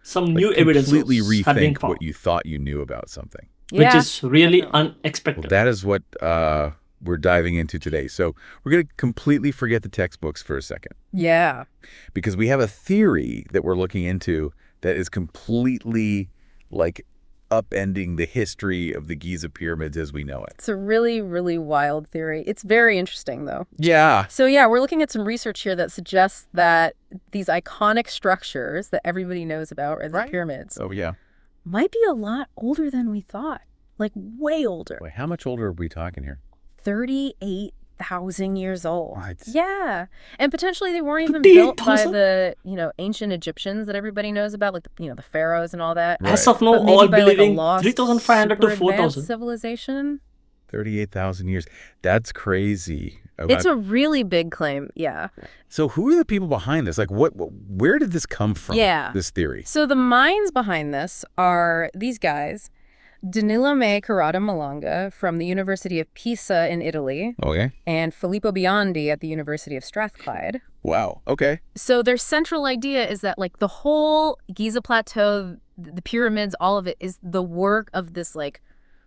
some new evidence completely have been rethink found, what you thought you knew about something. which is really Well, unexpected. that is what we're diving into today. So we're going to completely forget the textbooks for a second. Yeah. Because we have a theory that we're looking into that is completely like upending the history of the Giza pyramids as we know it. It's a really, really wild theory. It's very interesting, though. Yeah. So, yeah, we're looking at some research here that suggests that these iconic structures that everybody knows about, as the pyramids, Oh, yeah. might be a lot older than we thought. Like, way older. Wait, how much older are we talking here? 38,000 years old. What? Yeah. And potentially they weren't even built by 38,000? the, ancient Egyptians that everybody knows about, like, the pharaohs and all that. As of now, But maybe all by, like, a believing lost, 3,500 to super advanced 4,000. civilization. 38,000 years. That's crazy. It's a really big claim, yeah. So who are the people behind this? Like, where did this come from, this theory? So the minds behind this are these guys, Danilo May Carrada Malanga from the University of Pisa in Italy, Okay. and Filippo Biondi at the University of Strathclyde. Wow. Okay. So their central idea is that, like, the whole Giza Plateau, the pyramids, all of it is the work of this, like,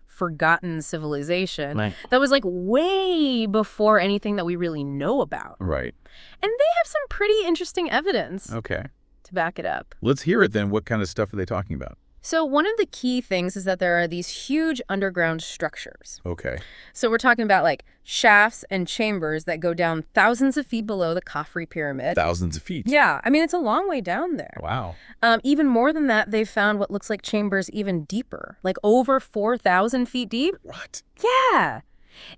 forgotten civilization that was, like, way before anything that we really know about. Right. And they have some pretty interesting evidence Okay. to back it up. Let's hear it then. What kind of stuff are they talking about? So one of the key things is that there are these huge underground structures. Okay. So we're talking about, like, shafts and chambers that go down thousands of feet below the Khafre Pyramid. Thousands of feet. Yeah, I mean, it's a long way down there. Wow. Even more than that, they've found what looks like chambers even deeper, like over 4,000 feet deep. What? Yeah.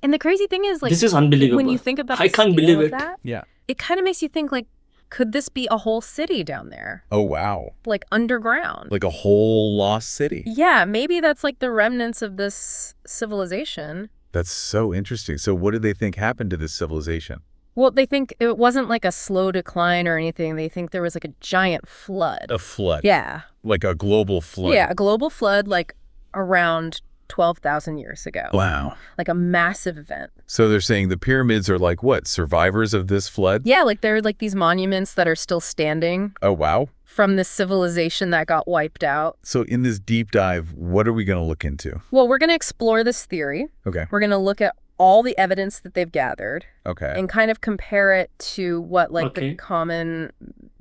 And the crazy thing is, like, This is unbelievable. when you think about I the can't scale believe of it. that, Yeah. it kind of makes you think, like, could this be a whole city down there? Oh, wow. Like, underground? Like a whole lost city. Yeah, maybe that's like the remnants of this civilization. That's so interesting. So what do they think happened to this civilization? Well, they think it wasn't like a slow decline or anything. They think there was like a giant flood. A flood. Yeah. Like a global flood. Yeah, a global flood like around 12,000 years ago. Wow. Like a massive event. So they're saying the pyramids are like what? Survivors of this flood? Yeah, like they're like these monuments that are still standing Oh, wow. from this civilization that got wiped out. So in this deep dive, what are we going to look into? Well, we're going to explore this theory. Okay. We're going to look at all the evidence that they've gathered Okay. and kind of compare it to what, like, Okay. the common,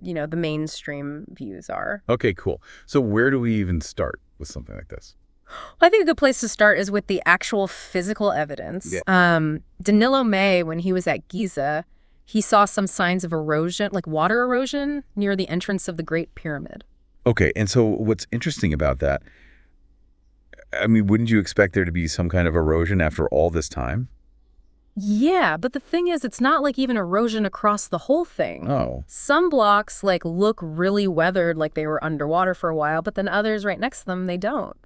the mainstream views are. Okay, cool. So where do we even start with something like this? I think a good place to start is with the actual physical evidence. Yeah. Danilo May, when he was at Giza, he saw some signs of erosion, like water erosion, near the entrance of the Great Pyramid. Okay, and so what's interesting about that, I mean, wouldn't you expect there to be some kind of erosion after all this time? Yeah, but the thing is, it's not like even erosion across the whole thing. Oh. Some blocks, like, look really weathered, like they were underwater for a while, but then others right next to them, they don't.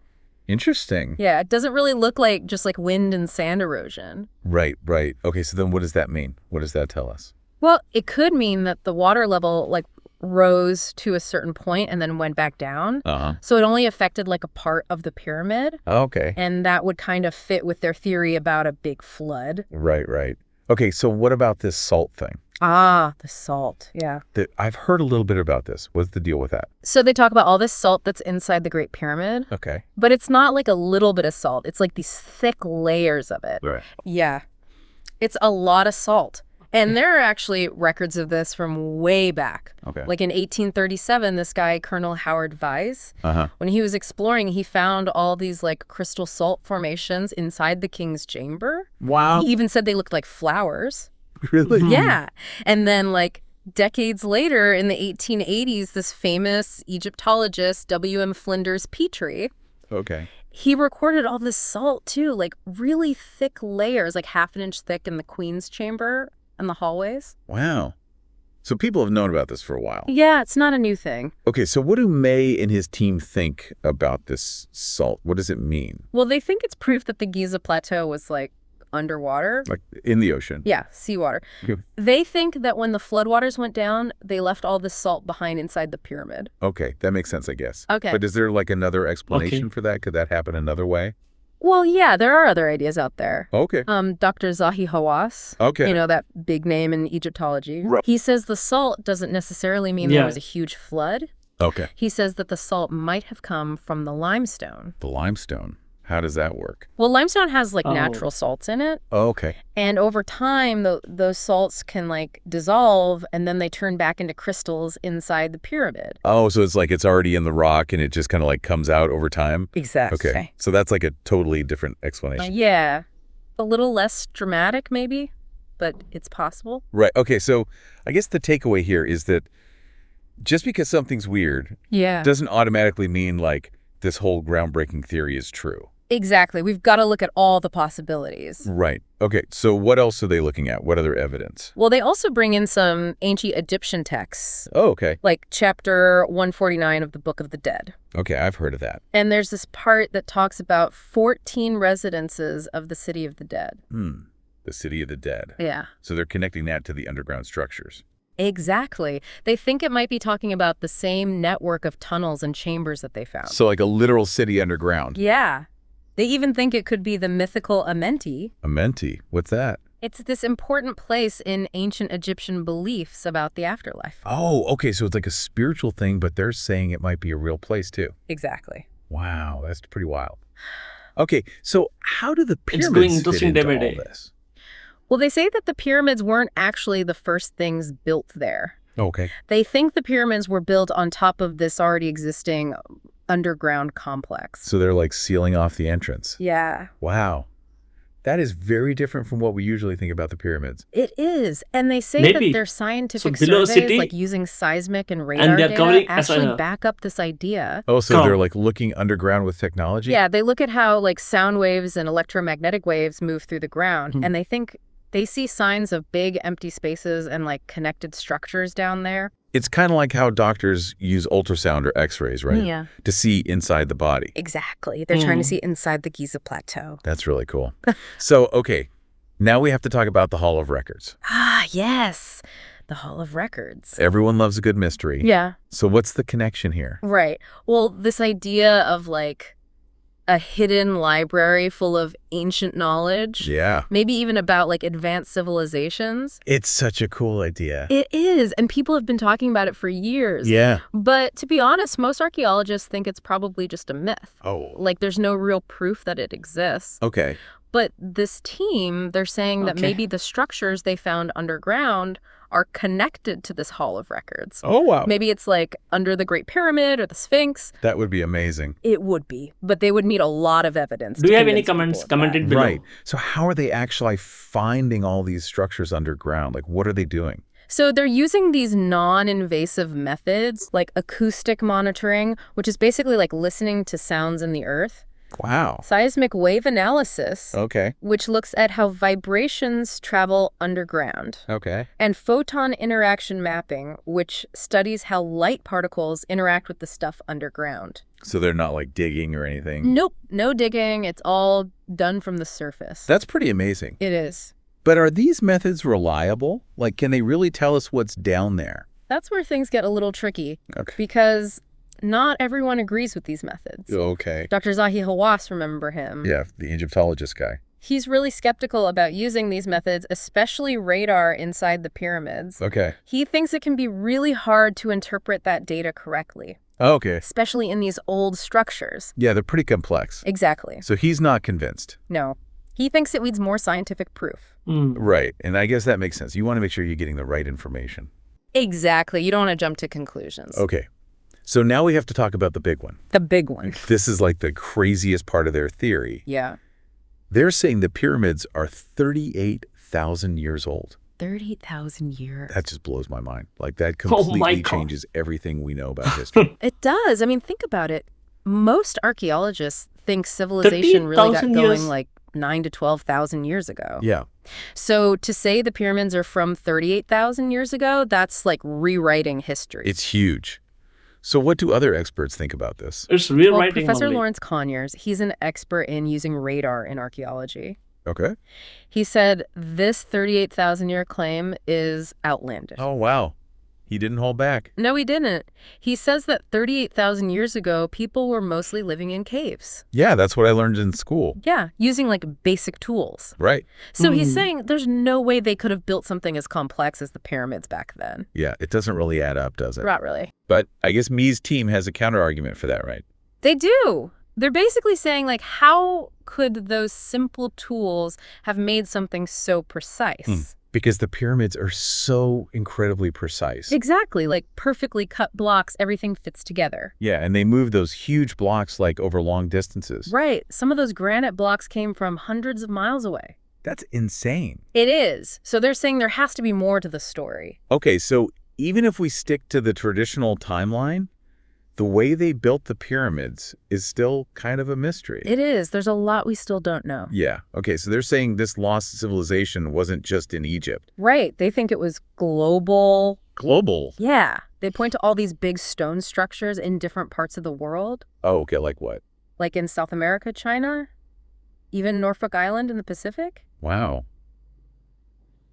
Interesting. Yeah, it doesn't really look like just like wind and sand erosion. Right, right. Okay, so then what does that mean? What does that tell us? Well, it could mean that the water level, like, rose to a certain point and then went back down. Uh-huh. So it only affected like a part of the pyramid. Okay. And that would kind of fit with their theory about a big flood. Right, right. Okay, so what about this salt thing? Ah, the salt. Yeah. I've heard a little bit about this. What's the deal with that? So they talk about all this salt that's inside the Great Pyramid. Okay. But it's not like a little bit of salt. It's like these thick layers of it. Right. Yeah. It's a lot of salt. And there are actually records of this from way back. Okay. Like in 1837, this guy, Colonel Howard Vyse, Uh-huh. when he was exploring, he found all these like crystal salt formations inside the king's chamber. Wow. He even said they looked like flowers. Really? Yeah. And then like decades later in the 1880s, this famous Egyptologist, W.M. Flinders Petrie, Okay. he recorded all this salt too, like really thick layers, like half an inch thick in the queen's chamber and the hallways. Wow. So people have known about this for a while. Yeah, it's not a new thing. Okay, so what do May and his team think about this salt? What does it mean? Well, they think it's proof that the Giza Plateau was like underwater. Like in the ocean? Yeah, seawater. Okay. They think that when the floodwaters went down, they left all this salt behind inside the pyramid. Okay, that makes sense, I guess. Okay. But is there like another explanation Okay. for that? Could that happen another way? Well, yeah, there are other ideas out there. Okay. Dr. Zahi Hawass, Okay. that big name in Egyptology. Right. He says the salt doesn't necessarily mean there Yeah. was a huge flood. Okay. He says that the salt might have come from the limestone. The limestone. How does that work? Well, limestone has like Oh. natural salts in it. Oh, okay. And over time, those salts can like dissolve and then they turn back into crystals inside the pyramid. Oh, so it's like it's already in the rock and it just kind of like comes out over time? Exactly. Okay. So that's like a totally different explanation. Yeah. A little less dramatic, maybe, but it's possible. Right. Okay. So I guess the takeaway here is that just because something's weird Yeah. doesn't automatically mean like this whole groundbreaking theory is true. Exactly. We've got to look at all the possibilities. Right. Okay. So what else are they looking at? What other evidence? Well, they also bring in some ancient Egyptian texts, Oh, okay. like chapter 149 of the Book of the Dead. Okay. I've heard of that. And there's this part that talks about 14 residences of the City of the Dead. The City of the Dead. Yeah. So they're connecting that to the underground structures. Exactly. They think it might be talking about the same network of tunnels and chambers that they found. So like a literal city underground. Yeah. They even think it could be the mythical Amenti. Amenti. What's that? It's this important place in ancient Egyptian beliefs about the afterlife. Oh, okay. So it's like a spiritual thing, but they're saying it might be a real place too. Exactly. Wow, that's pretty wild. Okay, so how do the It's pyramids going fit interesting into day by all day. this? Well, they say that the pyramids weren't actually the first things built there. Okay. They think the pyramids were built on top of this already existing underground complex. So they're like sealing off the entrance. Yeah. Wow. That is very different from what we usually think about the pyramids. It is. And they say Maybe. that their scientific So below surveys, city- like using seismic and radar they're data, covering- actually back up this idea. Oh, so Come. they're like looking underground with technology? Yeah, they look at how like sound waves and electromagnetic waves move through the ground, and they think they see signs of big empty spaces and like connected structures down there. It's kind of like how doctors use ultrasound or x-rays, right? Yeah. To see inside the body. Exactly. They're trying to see inside the Giza Plateau. That's really cool. So, okay, now we have to talk about the Hall of Records. Ah, yes. The Hall of Records. Everyone loves a good mystery. Yeah. So what's the connection here? Right. Well, this idea of like a hidden library full of ancient knowledge. Yeah. Maybe even about like advanced civilizations. It's such a cool idea. It is. And people have been talking about it for years. Yeah. But to be honest, most archaeologists think it's probably just a myth. Oh. Like there's no real proof that it exists. Okay. But this team, they're saying that Okay. maybe the structures they found underground are connected to this Hall of Records. Oh, wow. Maybe it's like under the Great Pyramid or the Sphinx. That would be amazing. It would be, but they would need a lot of evidence. Do to you have any convince comments? people of Comment that. it below. Right. So how are they actually finding all these structures underground? Like, what are they doing? So they're using these non-invasive methods like acoustic monitoring, which is basically like listening to sounds in the earth. Wow. Seismic wave analysis, Okay. which looks at how vibrations travel underground. Okay. And photon interaction mapping, which studies how light particles interact with the stuff underground. So they're not like digging or anything? Nope, no digging. It's all done from the surface. That's pretty amazing. It is. But are these methods reliable? Like, can they really tell us what's down there? That's where things get a little tricky Okay. because not everyone agrees with these methods. Okay. Dr. Zahi Hawass, remember him? Yeah, the Egyptologist guy. He's really skeptical about using these methods, especially radar inside the pyramids. Okay. He thinks it can be really hard to interpret that data correctly, Okay. especially in these old structures. Yeah, they're pretty complex. Exactly. So he's not convinced. No. He thinks it needs more scientific proof. Right. And I guess that makes sense. You want to make sure you're getting the right information. Exactly. You don't want to jump to conclusions. Okay. So now we have to talk about the big one. The big one. This is like the craziest part of their theory. Yeah. They're saying the pyramids are 38,000 years old. 30,000 years. That just blows my mind. Like that Oh my completely God. changes everything we know about history. It does. I mean, think about it. Most archaeologists think civilization really got 30,000 going years? like 9 to 12,000 years ago. Yeah. So to say the pyramids are from 38,000 years ago, that's like rewriting history. It's huge. So what do other experts think about this? It's real Well, writing Professor only. Lawrence Conyers, he's an expert in using radar in archaeology. Okay. He said this 38,000-year claim is outlandish. Oh, wow. He didn't hold back. No, he didn't. He says that 38,000 years ago, people were mostly living in caves. Yeah, that's what I learned in school. Yeah, using like basic tools. Right. So he's saying there's no way they could have built something as complex as the pyramids back then. Yeah, it doesn't really add up, does it? Not really. But I guess Mee's team has a counter-argument for that, right? They do. They're basically saying, like, how could those simple tools have made something so precise? Because the pyramids are so incredibly precise. Exactly. Like, perfectly cut blocks, everything fits together. Yeah, and they move those huge blocks like over long distances. Right. Some of those granite blocks came from hundreds of miles away. That's insane. It is. So they're saying there has to be more to the story. Okay, so even if we stick to the traditional timeline, the way they built the pyramids is still kind of a mystery. It is. There's a lot we still don't know. Yeah. Okay, so they're saying this lost civilization wasn't just in Egypt. Right. They think it was global. Global? Yeah. They point to all these big stone structures in different parts of the world. Oh, okay, like what? Like in South America, China, even Norfolk Island in the Pacific. Wow.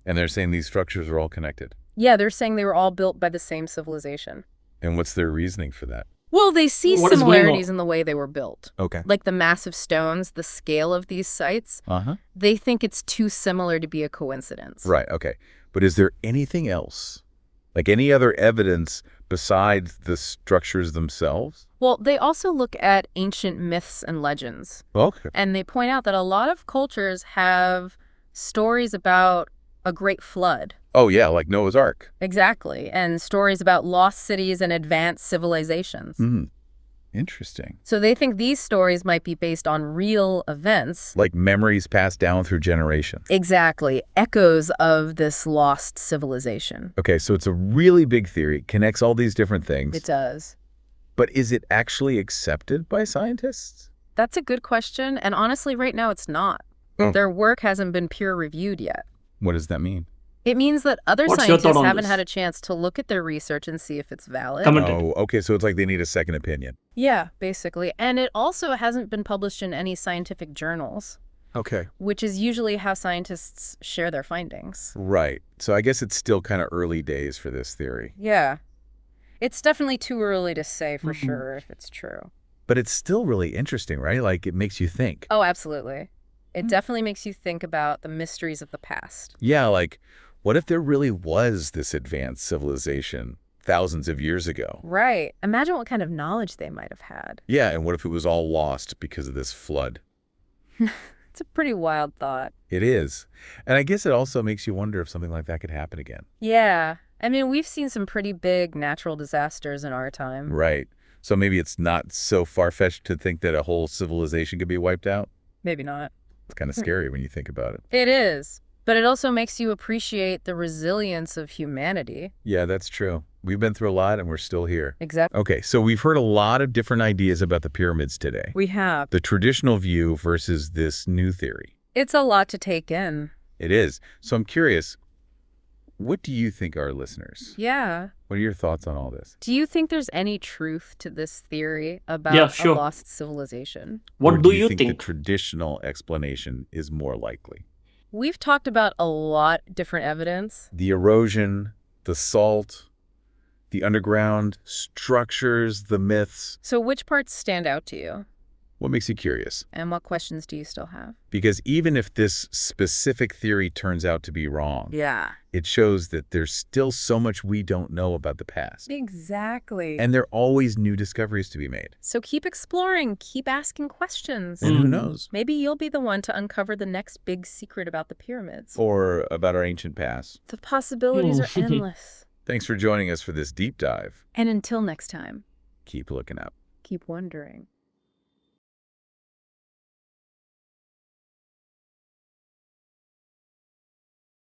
And they're saying these structures are all connected. Yeah, they're saying they were all built by the same civilization. And what's their reasoning for that? Well, they see What is going similarities on? in the way they were built. Okay. Like the massive stones, the scale of these sites. Uh-huh. They think it's too similar to be a coincidence. Right, okay. But is there anything else? Like any other evidence besides the structures themselves? Well, they also look at ancient myths and legends. Okay. And they point out that a lot of cultures have stories about a great flood. Oh, yeah, like Noah's Ark. Exactly. And stories about lost cities and advanced civilizations. Interesting. So they think these stories might be based on real events. Like memories passed down through generations. Exactly. Echoes of this lost civilization. Okay, so it's a really big theory, connects all these different things. It does. But is it actually accepted by scientists? That's a good question. And honestly, right now it's not. Oh. Their work hasn't been peer-reviewed yet. What does that mean? It means that other What's your thought scientists on haven't this? had a chance to look at their research and see if it's valid. Commented. Oh, okay, so it's like they need a second opinion. Yeah, basically. And it also hasn't been published in any scientific journals, Okay. which is usually how scientists share their findings. Right. So I guess it's still kind of early days for this theory. Yeah. It's definitely too early to say for sure if it's true. But it's still really interesting, right? Like it makes you think. Oh, absolutely. It definitely makes you think about the mysteries of the past. Yeah, like what if there really was this advanced civilization thousands of years ago? Right. Imagine what kind of knowledge they might have had. Yeah, and what if it was all lost because of this flood? It's a pretty wild thought. It is. And I guess it also makes you wonder if something like that could happen again. Yeah. I mean, we've seen some pretty big natural disasters in our time. Right. So maybe it's not so far-fetched to think that a whole civilization could be wiped out. Maybe not. It's kind of scary when you think about it. It is. But it also makes you appreciate the resilience of humanity. Yeah, that's true. We've been through a lot and we're still here. Exactly. Okay, so we've heard a lot of different ideas about the pyramids today. We have. The traditional view versus this new theory. It's a lot to take in. It is. So I'm curious, what do you think, our listeners? Yeah. What are your thoughts on all this? Do you think there's any truth to this theory about Yeah, sure. a lost civilization? Or What do you the think? traditional explanation is more likely? We've talked about a lot different evidence. The erosion, the salt, the underground structures, the myths. So which parts stand out to you? What makes you curious? And what questions do you still have? Because even if this specific theory turns out to be wrong, Yeah. it shows that there's still so much we don't know about the past. Exactly. And there are always new discoveries to be made. So keep exploring, keep asking questions. And who knows? Maybe you'll be the one to uncover the next big secret about the pyramids. Or about our ancient past. The possibilities are endless. Thanks for joining us for this deep dive. And until next time, Keep looking up. keep wondering.